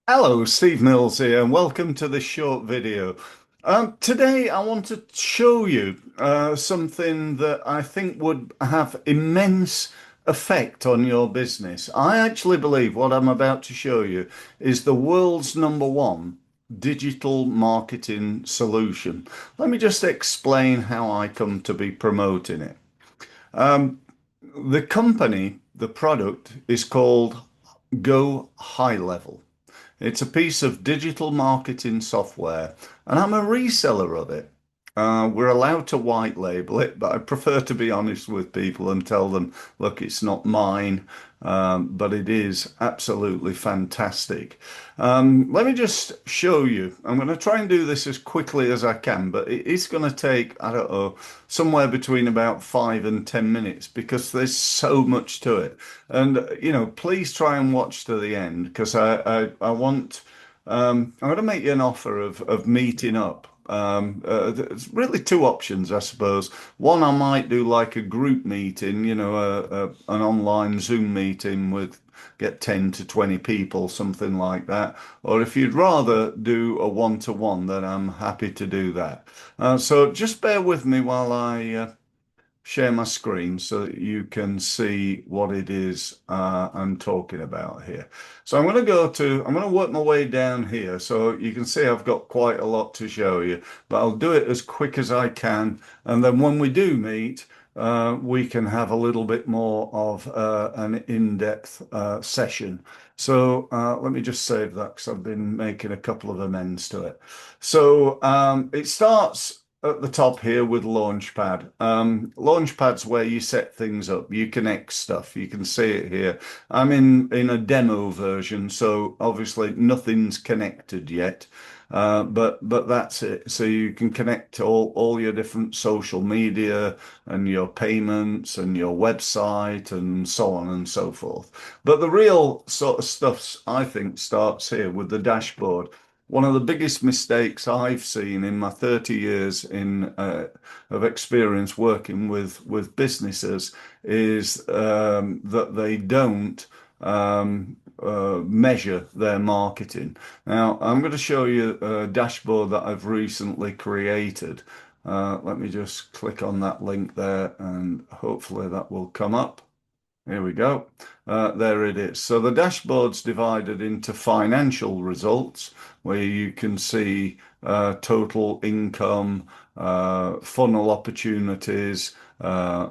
Hello, Steve Mills here, and welcome to this short video. Today, I want to show you something that I think would have immense effect on your business. I actually believe what I'm about to show you is the world's number one digital marketing solution. Let me just explain how I come to be promoting it. Um, the company, the product is called Go High Level. It's a piece of digital marketing software, and I'm a reseller of it. We're allowed to white label it, but I prefer to be honest with people and tell them, look, it's not mine, but it is absolutely fantastic. Let me just show you. I'm going to try and do this as quickly as I can, but it's going to take, I don't know, somewhere between about 5 and 10 minutes because there's so much to it. And, please try and watch to the end because I want, I'm going to make you an offer of meeting up. There's really two options, I suppose. One, I might do like a group meeting, an online Zoom meeting with get 10 to 20 people, something like that. Or if you'd rather do a one-to-one, then I'm happy to do that. So just bear with me while I share my screen so that you can see what it is I'm talking about here. So I'm going to work my way down here. So you can see I've got quite a lot to show you, but I'll do it as quick as I can. And then when we do meet, we can have a little bit more of an in-depth session. So let me just save that because I've been making a couple of amends to it. So it starts at the top here with Launchpad. Launchpad's where you set things up. You connect stuff. You can see it here. I'm in a demo version, so obviously nothing's connected yet. But that's it. So you can connect all your different social media and your payments and your website and so on and so forth. But the real sort of stuff I think starts here with the dashboard. One of the biggest mistakes I've seen in my 30 years of experience working with businesses is that they don't measure their marketing. Now, I'm going to show you a dashboard that I've recently created. Let me just click on that link there and hopefully that will come up. Here we go. There it is. So the dashboard's divided into financial results, where you can see total income, funnel opportunities, value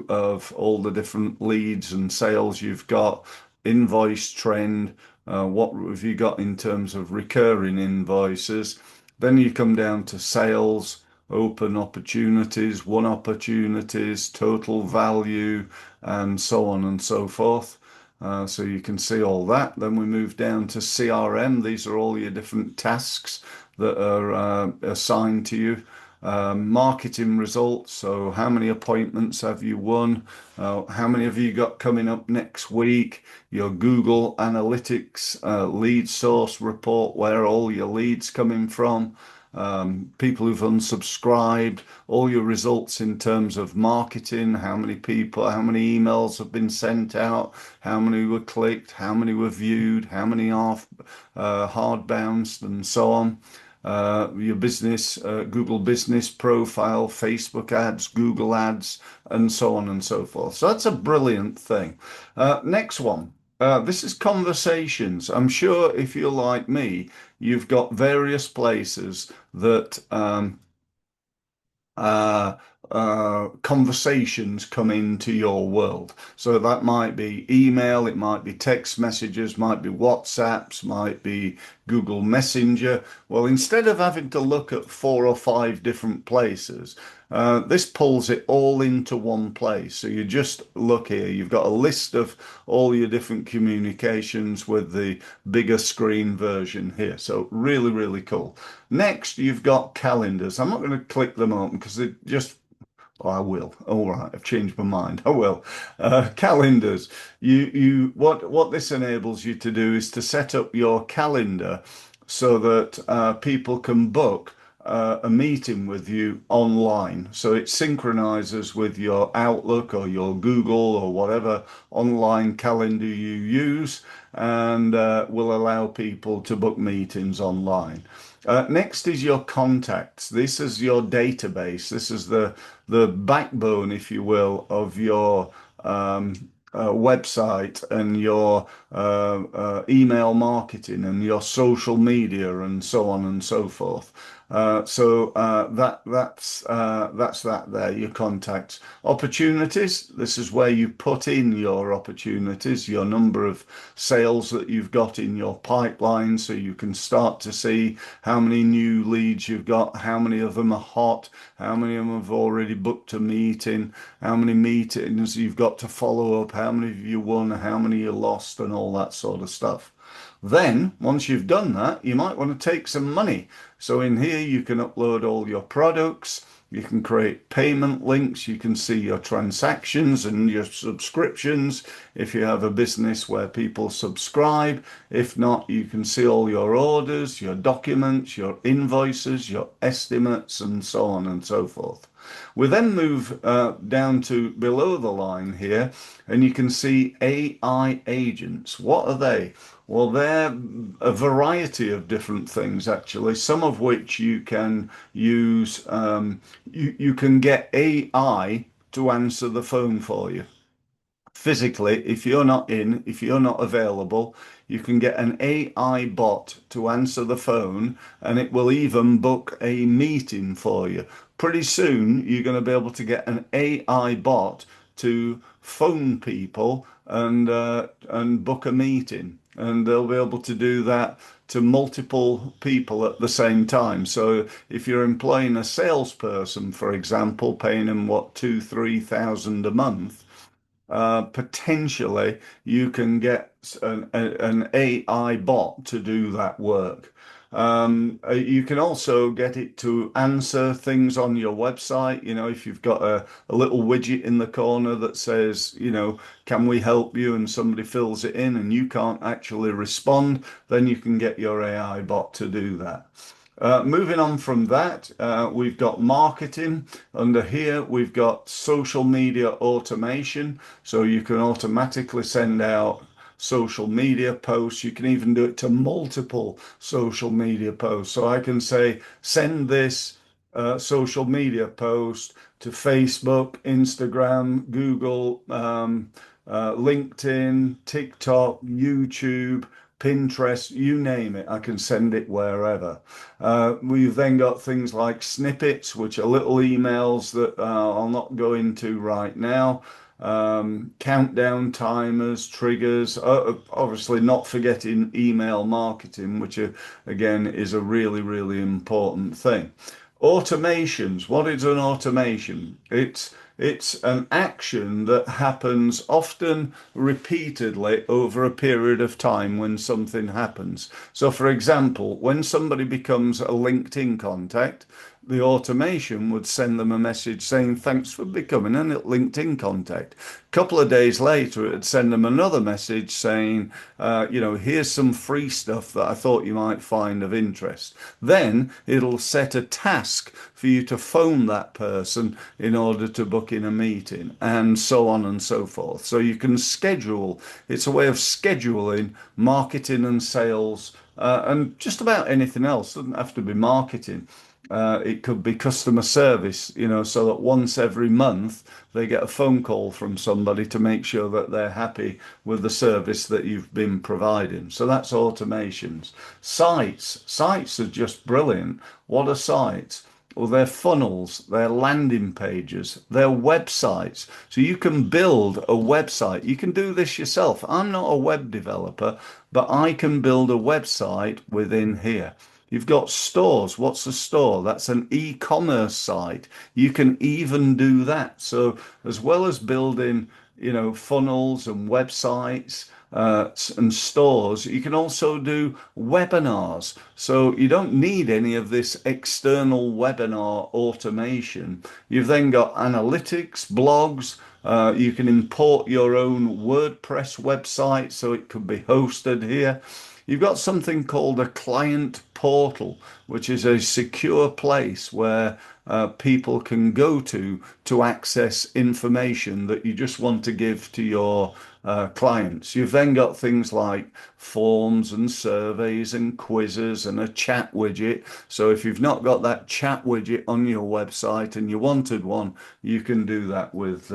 of all the different leads and sales you've got, invoice trend, what have you got in terms of recurring invoices. Then you come down to sales, open opportunities, won opportunities, total value, and so on and so forth. So you can see all that. Then we move down to CRM. These are all your different tasks that are assigned to you. Marketing results. So how many appointments have you won? How many have you got coming up next week? Your Google Analytics lead source report, where are all your leads coming from? People who've unsubscribed, all your results in terms of marketing, how many people, how many emails have been sent out, how many were clicked, how many were viewed, how many are hard bounced, and so on. Your business, Google business profile, Facebook ads, Google ads, and so on and so forth. So that's a brilliant thing. Next one. This is conversations. I'm sure if you're like me, you've got various places that uh, conversations come into your world. So that might be email, it might be text messages, might be WhatsApps, might be Google Messenger. Well, instead of having to look at 4 or 5 different places, this pulls it all into one place. So you just look here, you've got a list of all your different communications with the bigger screen version here. So really, really cool. Next, you've got calendars. I'm not going to click them open because it just oh, I will. All right, I've changed my mind. I will. Calendars. What this enables you to do is to set up your calendar so that people can book a meeting with you online. So it synchronizes with your Outlook or your Google or whatever online calendar you use, and will allow people to book meetings online. Next is your contacts. This is your database. This is the backbone, if you will, of your website and your email marketing and your social media and so on and so forth. That's that there, your contacts. Opportunities, this is where you put in your opportunities, your number of sales that you've got in your pipeline, so you can start to see how many new leads you've got, how many of them are hot, how many of them have already booked a meeting, how many meetings you've got to follow up, how many of you won, how many you lost, and all that sort of stuff. Then, once you've done that, you might want to take some money. So in here, you can upload all your products, you can create payment links, you can see your transactions and your subscriptions if you have a business where people subscribe. If not, you can see all your orders, your documents, your invoices, your estimates, and so on and so forth. We then move down to below the line here, and you can see AI agents. What are they? Well, they're a variety of different things, actually, some of which you can use. You can get AI to answer the phone for you physically. If you're not in, if you're not available, you can get an AI bot to answer the phone, and it will even book a meeting for you. Pretty soon, you're going to be able to get an AI bot to phone people and book a meeting, and they'll be able to do that to multiple people at the same time. So if you're employing a salesperson, for example, paying them what, 2, 3 thousand a month, potentially you can get an AI bot to do that work. You can also get it to answer things on your website. You know, if you've got a little widget in the corner that says, you know, can we help you? And somebody fills it in and you can't actually respond, then you can get your AI bot to do that. Moving on from that, we've got marketing. Under here, we've got social media automation. So you can automatically send out social media posts. You can even do it to multiple social media posts. So I can say, send this social media post to Facebook, Instagram, Google, LinkedIn, TikTok, YouTube, Pinterest, you name it, I can send it wherever. We've then got things like snippets, which are little emails that I'll not go into right now. Countdown timers, triggers, obviously not forgetting email marketing, which again is a really, really important thing. Automations. What is an automation? It's an action that happens often repeatedly over a period of time when something happens. So for example, when somebody becomes a LinkedIn contact, the automation would send them a message saying, thanks for becoming a LinkedIn contact. A couple of days later, it would send them another message saying, you know, here's some free stuff that I thought you might find of interest. Then it'll set a task for you to phone that person in order to book in a meeting, and so on and so forth. So you can schedule, it's a way of scheduling marketing and sales, and just about anything else. It doesn't have to be marketing. It could be customer service, you know, so that once every month they get a phone call from somebody to make sure that they're happy with the service that you've been providing. So that's automations. Sites are just brilliant. What are sites? Well, they're funnels, they're landing pages, they're websites. So you can build a website. You can do this yourself. I'm not a web developer, but I can build a website within here. You've got stores. What's a store? That's an e-commerce site. You can even do that. So as well as building, you know, funnels and websites and stores, you can also do webinars. So you don't need any of this external webinar automation. You've then got analytics, blogs, You can import your own WordPress website so it could be hosted here. You've got something called a client portal, which is a secure place where people can go to access information that you just want to give to your clients. You've then got things like forms and surveys and quizzes and a chat widget. So if you've not got that chat widget on your website and you wanted one, you can do that with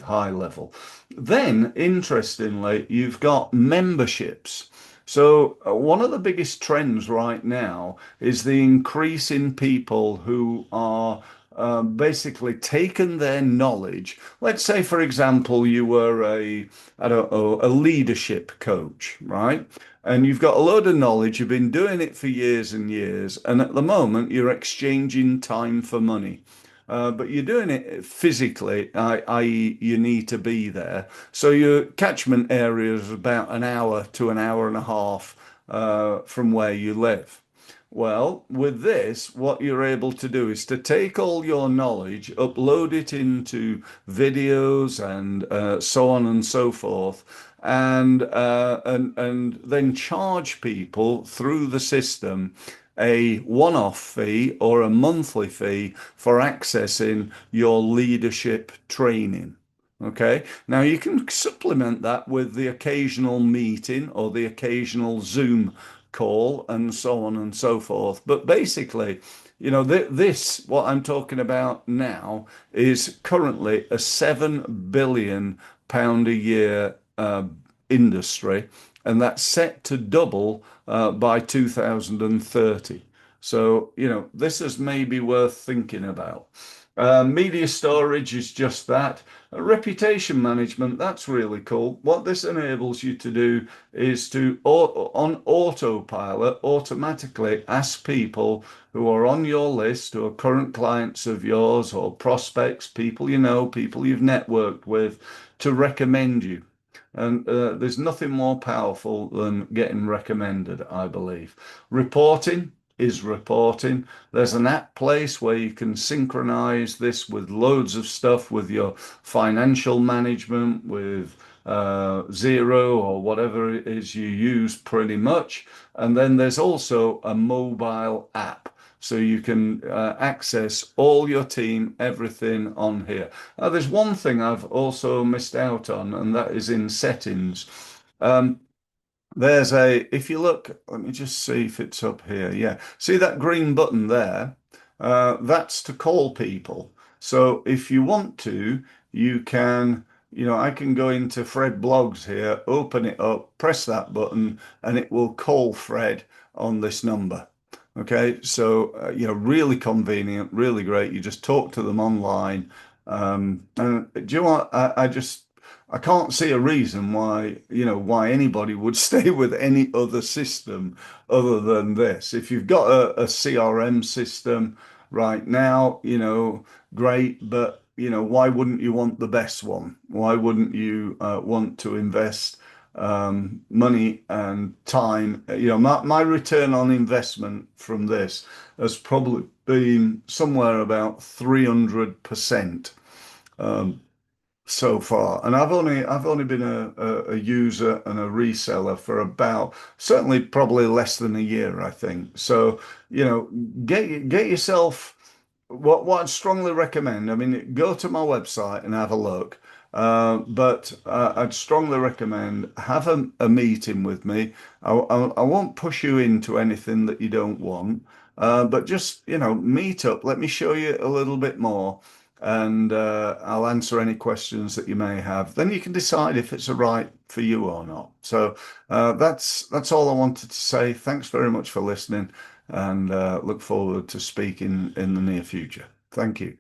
High Level. Then, interestingly, you've got memberships. So, one of the biggest trends right now is the increase in people who are basically taken their knowledge. Let's say, for example, you were I don't know, a leadership coach, right? And you've got a load of knowledge, you've been doing it for years and years, and at the moment you're exchanging time for money. But you're doing it physically, i.e., you need to be there. So your catchment area is about an hour to an hour and a half from where you live. Well, with this, what you're able to do is to take all your knowledge, upload it into videos and so on and so forth, and then charge people through the system a one-off fee or a monthly fee for accessing your leadership training. Okay. Now you can supplement that with the occasional meeting or the occasional Zoom call and so on and so forth. But basically, this, what I'm talking about now, is currently a £7 billion a year industry, and that's set to double by 2030. So, this is maybe worth thinking about. Media storage is just that. Reputation management, that's really cool. What this enables you to do is to, on autopilot, automatically ask people who are on your list, who are current clients of yours or prospects, people you know, people you've networked with, to recommend you. And there's nothing more powerful than getting recommended, I believe. Reporting is reporting. There's an app place where you can synchronize this with loads of stuff with your financial management, with Zero or whatever it is you use pretty much. And then there's also a mobile app. So you can access all your team, everything on here. There's one thing I've also missed out on, and that is in settings. Um, if you look, let me just see if it's up here. Yeah. See that green button there? That's to call people. So if you want to, you can, I can go into Fred Blogs here, open it up, press that button, and it will call Fred on this number. Okay. So, really convenient, really great. You just talk to them online. And do you know what? I can't see a reason why anybody would stay with any other system other than this. If you've got a CRM system right now, great, but why wouldn't you want the best one? Why wouldn't you want to invest money and time? My return on investment from this has probably been somewhere about 300%. So far, and I've only been a user and a reseller for about, certainly probably less than a year, I think. So, get yourself what I'd strongly recommend. I mean, go to my website and have a look. But I'd strongly recommend have a meeting with me. I won't push you into anything that you don't want, but just meet up. Let me show you a little bit more, and I'll answer any questions that you may have. Then you can decide if it's a right for you or not. So that's all I wanted to say. Thanks very much for listening, and look forward to speaking in the near future. Thank you.